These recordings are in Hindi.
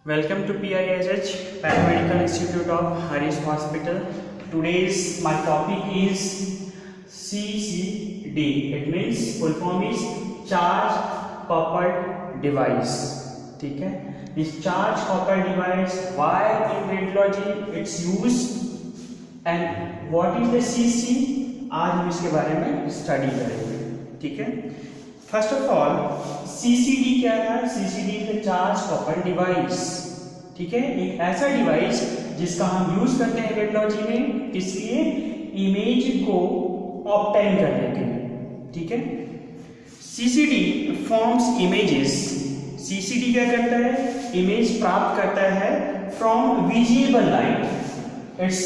Welcome to PISH Paramedical Institute of Harish Hospital. Today's my topic is CCD. It means full form is charge coupled device. ठीक है? This charge coupled device, why in radiology it's used and what is the CC? आज हम इसके बारे में स्टडी करेंगे. ठीक है? फर्स्ट ऑफ ऑल CCD क्या है? CCD is the charge coupled device. ठीक है, एक ऐसा डिवाइस जिसका हम यूज करते हैं रेडियोलॉजी में, इसलिए इमेज को ऑब्टेन करने के लिए. ठीक है, CCD फॉर्म्स इमेजेस. CCD क्या करता है? इमेज प्राप्त करता है from visible light. It's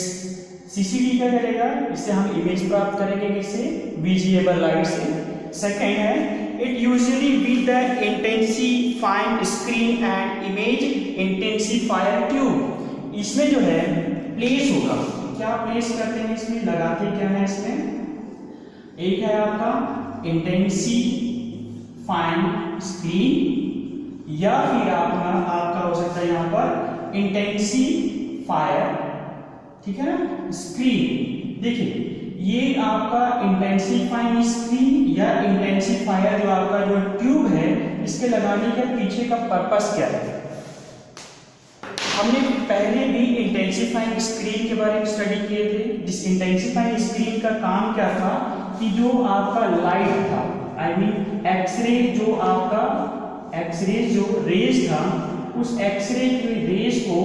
CCD क्या करेगा? इससे हम इमेज प्राप्त करेंगे किससे? विजिबल लाइट से. सेकेंड है it usually with the intensifying screen and image intensifier tube. इसमें जो है प्लेस होगा. क्या प्लेस करते हैं इसमें? लगाते क्या है इसमें? एक है आपका इंटेंसिफाइंग स्क्रीन या फिर आपका हो सकता है यहाँ पर इंटेंसिफायर. ठीक है ना, स्क्रीन. देखिए ये आपका इंटेंसिफाइंग स्क्रीन या इंटेंसिफायर जो आपका जो ट्यूब है, इसके लगाने के पीछे का पर्पस क्या है? हमने पहले भी इंटेंसिफाइंग स्क्रीन के बारे में स्टडी किए थे. जिस इंटेंसिफाइंग स्क्रीन का काम क्या था कि जो आपका लाइट था, आई मीन एक्सरे, जो आपका एक्सरे जो रेज था, उस एक्सरे की रेज को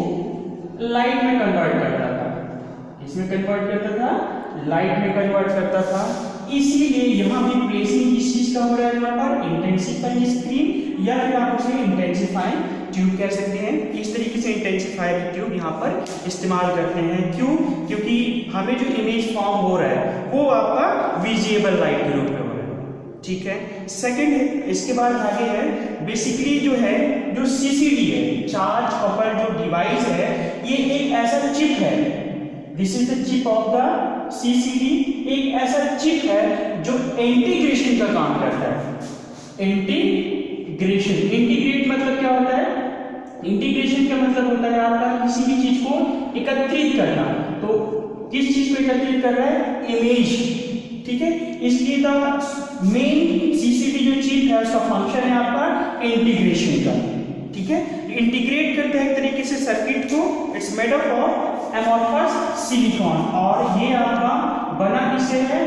लाइट में कन्वर्ट करता था. इसमें कन्वर्ट करता था, लाइट में कन्वर्ट करता था. इसीलिए यहाँ भी प्लेसिंग किस चीज का हो रहा है? यहाँ पर इंटेंसिफाइंग स्क्रीन या फिर आप उसे इंटेंसिफाइंग ट्यूब कह सकते हैं. इस तरीके से इंटेंसिफायर ट्यूब यहाँ पर इस्तेमाल करते हैं. क्यों? क्योंकि हमें जो इमेज फॉर्म हो रहा है वो आपका विजिबल लाइट के रूप में हो रहा है. ठीक है. सेकेंड है, इसके बाद आगे है बेसिकली जो है जो CCD है, चार्ज कपल्ड जो डिवाइस है, ये एक ऐसा चिप है. This is the chip off the CCD. एक ऐसा चिप है जो इंटीग्रेशन का काम करता है. इंटीग्रेशन, इंटीग्रेट मतलब क्या होता है? इंटीग्रेशन का मतलब होता है आपका किसी भी चीज को एकत्रित करना. तो किस चीज को एकत्रित कर रहा है? इमेज. ठीक है, इसलिए द मेन CCD जो चिप है उसका फंक्शन है आपका इंटीग्रेशन का. ठीक है, इंटीग्रेट करते हैं एक तरीके से सर्किट को. It's made up of amorphous silicon. और ये आपका बना किससे है?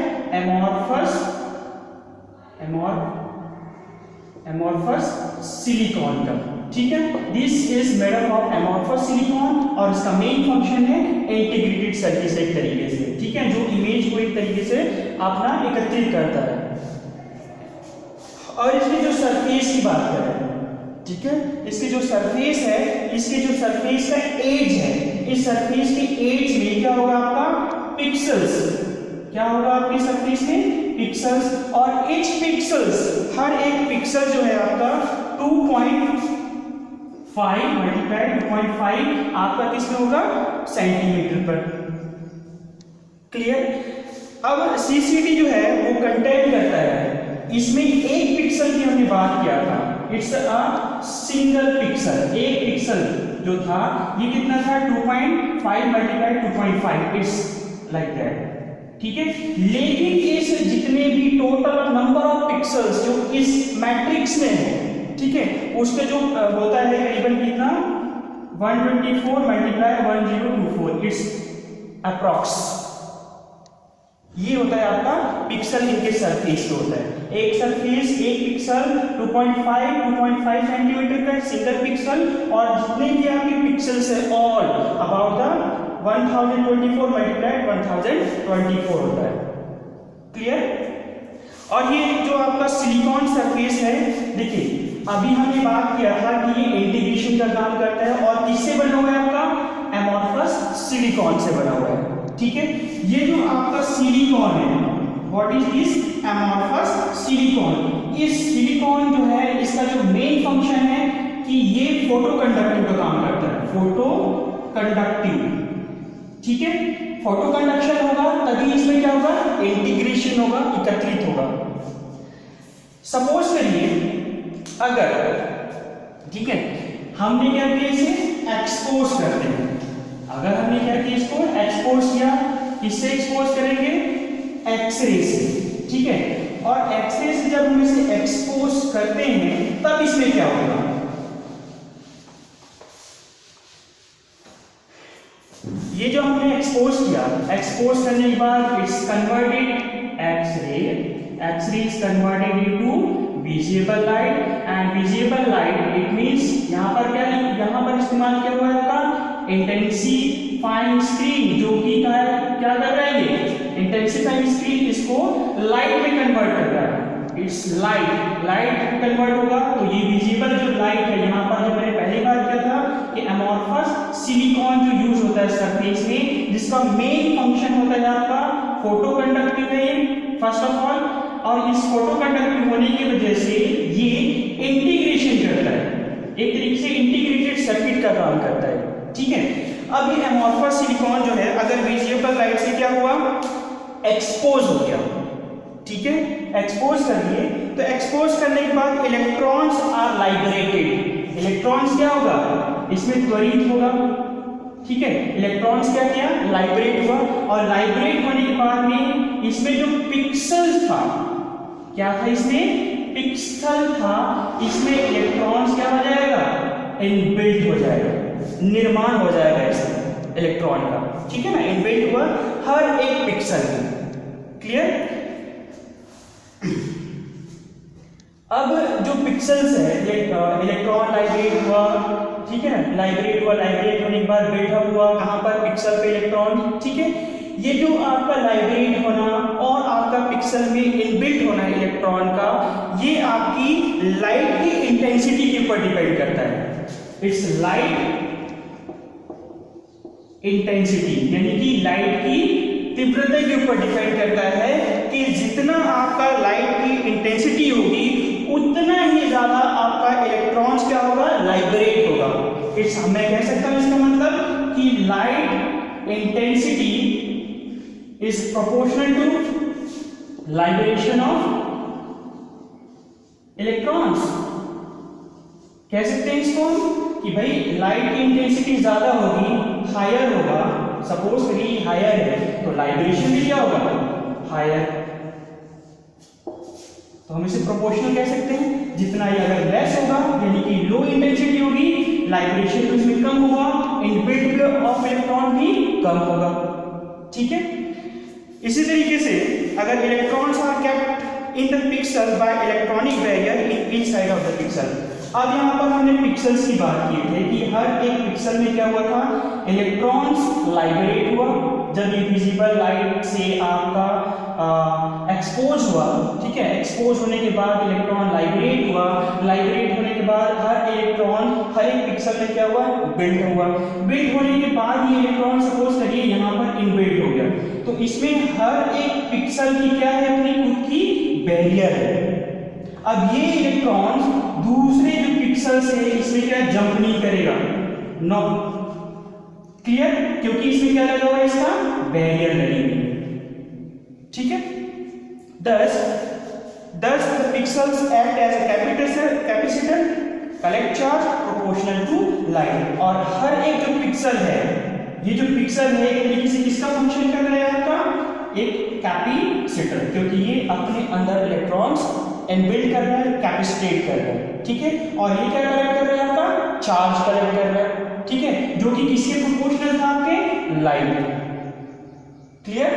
एमॉर्फस सिलिकॉन का. ठीक है, this is made up of amorphous silicon और इसका मेन फंक्शन है इंटीग्रेटेड सर्किट एक तरीके से. ठीक है, जो इमेज को एक तरीके से अपना एकत्रित करता है. और इसकी जो सरफेस की बात करें, ठीक है, इसकी जो सरफेस है, इसके जो सरफेस का एज है, इस सरफेस के एज में क्या होगा आपका? पिक्सेल्स. क्या होगा आपकी सरफेस में? पिक्सेल्स. और each पिक्सेल्स, हर एक पिक्सल जो है आपका 2.5 मल्टीप्लाई 2.5 आपका किसमें होगा? सेंटीमीटर पर. क्लियर? अब CCD जो है वो कंटेन करता है, इसमें एक पिक्सल की हमने बात किया था. It's a single pixel. एक पिक्सल जो था ये कितना था? 2.5 मल्टीप्लाई 2.5. It's like that. ठीक है, लेकिन इस जितने भी टोटल नंबर ऑफ पिक्सल्स जो इस मैट्रिक्स में है, ठीक है, उसके जो होता है करीबन कितना? 124 मल्टीप्लाई 1024. It's approx. ये होता है आपका पिक्सल इनके सरफेस पे होता है. एक सरफेस, एक पिक्सल 2.5 सेंटीमीटर का सिंगल पिक्सल, और जितने भी आपके पिक्सल्स है ऑल अबाउट द 1024 मल्टीप्लाई 1024 होता है. क्लियर? और ये जो आपका सिलिकॉन सरफेस है, देखिए अभी हमने बात किया था कि ये इंटीग्रेशन का काम करता है. और किससे बना हुआ है आपका? एमॉर्फस सिलिकॉन से बना हुआ है. ठीक है, ये जो आपका सिलिकॉन है, what is this? Amorphous silicon. इस सिलिकॉन जो है, इसका जो मेन फंक्शन है कि ये फोटो कंडक्टिव का काम करता है. Photo conductive. ठीक है, फोटो कंडक्शन होगा तभी इसमें क्या होगा? इंटीग्रेशन होगा, एकत्रित होगा. सपोज करिए अगर, ठीक है, हमने क्या किया, इसे एक्सपोज करते हैं। अगर हमने क्या किया, इसको एक्सपोज किया, किससे एक्सपोज करेंगे, एक्सरे से, ठीक है। और एक्सरे से जब हम इसे एक्सपोज करते हैं तब इसमें क्या होगा, ये जो हमने एक्सपोज किया, एक्सपोज करने के बाद it's converted x-ray is converted into visible light, and visible light it means यहां पर क्या, यहां पर इस्तेमाल किया हुआ है आपका इंटेंसिफाइंग स्क्रीन, जो कि क्या कर रहा है, ये इंटेंसिफाइंग स्क्रीन इसको लाइट में कन्वर्ट कर रहा है। इट्स लाइट कन्वर्ट होगा, तो ये विजिबल जो लाइट है, यहाँ पर जो मैंने पहली बार किया था कि अमॉर्फस सिलिकॉन जो यूज होता है सरफेस में, जिसका मेन फंक्शन होता है आपका फोटो कंडक्टिव है फर्स्ट ऑफ ऑल, और इस फोटो कंडक्टिव होने की वजह से ये इंटीग्रेशन करता है, एक तरीके से इंटीग्रेटेड सर्किट का काम करता है, ठीक है। अब ये अमॉर्फस सिलिकॉन जो है, अगर विजिबल लाइट से क्या हुआ, एक्सपोज हो गया, ठीक है, एक्सपोज कर दिए, तो एक्सपोज करने के बाद इलेक्ट्रॉन्स आर लाइबरेटेड, इलेक्ट्रॉन्स क्या होगा, इसमें त्वरित होगा, ठीक है। इलेक्ट्रॉन्स क्या किया, लाइब्रेट हुआ, और लाइब्रेट होने के बाद में इसमें जो पिक्सल था, क्या था, इसमें पिक्सल था, इसमें इलेक्ट्रॉन्स क्या हो जाएगा, इनबिल्ट हो जाएगा, निर्माण हो जाएगा इसमें इलेक्ट्रॉन का, ठीक है ना, इनबिल्ट हुआ हर एक पिक्सल में, क्लियर। अब जो पिक्सल्स है, इलेक्ट्रॉन लाइब्रेट हुआ, ठीक है ना, लाइब्रेट होने के बाद बिल्डअप हुआ कहां पर, पिक्सल पे इलेक्ट्रॉन, ठीक है। ये जो आपका लाइब्रेट होना और आपका पिक्सल में इनबिल्ट होना इलेक्ट्रॉन का, ये आपकी लाइट की इंटेंसिटी के ऊपर डिपेंड करता है। इट्स लाइट इंटेंसिटी, यानी कि लाइट की तीव्रता के ऊपर डिपेंड करता है कि जितना आपका लाइट की इंटेंसिटी होगी उतना ही ज्यादा आपका इलेक्ट्रॉन्स क्या होगा, लाइब्रेट होगा। इट्स, मैं कह सकता हूं इसका मतलब कि light intensity is proportional to liberation of electrons. कह सकते हैं इसको कि भाई लाइट की इंटेंसिटी ज्यादा होगी, हायर होगा, सपोज करिए हायर है, तो लाइब्रेशन भी क्या होगा, हायर, तो हम इसे प्रोपोर्शनल कह सकते हैं। जितना ये अगर लेस होगा, यानी कि लो इंटेंसिटी होगी, लाइब्रेशन तो इसमें कम होगा, इनबिल्ट ऑफ इलेक्ट्रॉन भी कम होगा, ठीक है। इसी तरीके से अगर electrons are kept in the pixel by electronic barrier in each side of the pixel. अब यहाँ पर हमने पिक्सल्स की बात की थी कि हर एक पिक्सल में क्या हुआ था, इलेक्ट्रॉन्स लाइब्रेट हुआ, जब ये विजिबल लाइट से आपका एक्सपोज हुआ, ठीक है, एक्सपोज होने के बाद इलेक्ट्रॉन लाइब्रेट हुआ, लाइब्रेट होने के बाद हर इलेक्ट्रॉन हर एक पिक्सल में क्या हुआ, बिल्ट हुआ, बिल्ट होने के बाद ये इलेक्ट्रॉन सपोज करिए यहाँ पर इनबिल्ट हो गया, तो इसमें हर एक पिक्सल की क्या है, अपनी खुद की बैरियर है। अब ये इलेक्ट्रॉन दूसरे जो पिक्सल से इसमें क्या जंप नहीं करेगा, नो, क्लियर, क्योंकि इसमें क्या लगा हुआ है, इसका बैरियर लगी हुई है, ठीक है। thus the pixels act as a capacitor collect charge proportional to light। और हर एक जो पिक्सल है, ये जो पिक्सल है एक तरीके से किसका फंक्शन कर रहा है, आपका एक कैपेसिटर, क्योंकि ये अपने अंदर इलेक्ट्रॉन्स इनबिल्ट कर रहा है, कैपेसिटेट कर रहा है, ठीक है। और ये क्या कलेक्ट कर रहा है, आपका चार्ज कलेक्ट कर रहा है, ठीक है, जो कि किसके प्रोपोर्शनल था, आपके light, clear.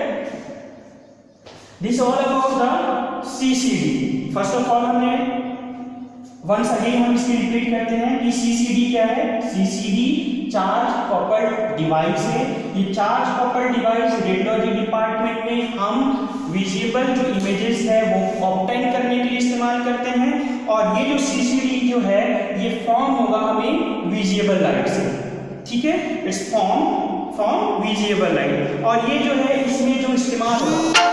This all about the CCD. First of all हमने वंस अगेन हम इसकी रिपीट करते हैं कि सीसीडी क्या है। सीसीडी चार्ज कपल्ड डिवाइस है। ये charge coupled device radiology department में हम विजिबल जो इमेजेस है वो ऑब्टेन करने के लिए इस्तेमाल करते हैं। और ये जो सीसीडी जो है ये फॉर्म होगा हमें विजिबल लाइट से, ठीक है, इस फॉर्म विजिबल लाइट। और ये जो है इसमें जो इस्तेमाल होगा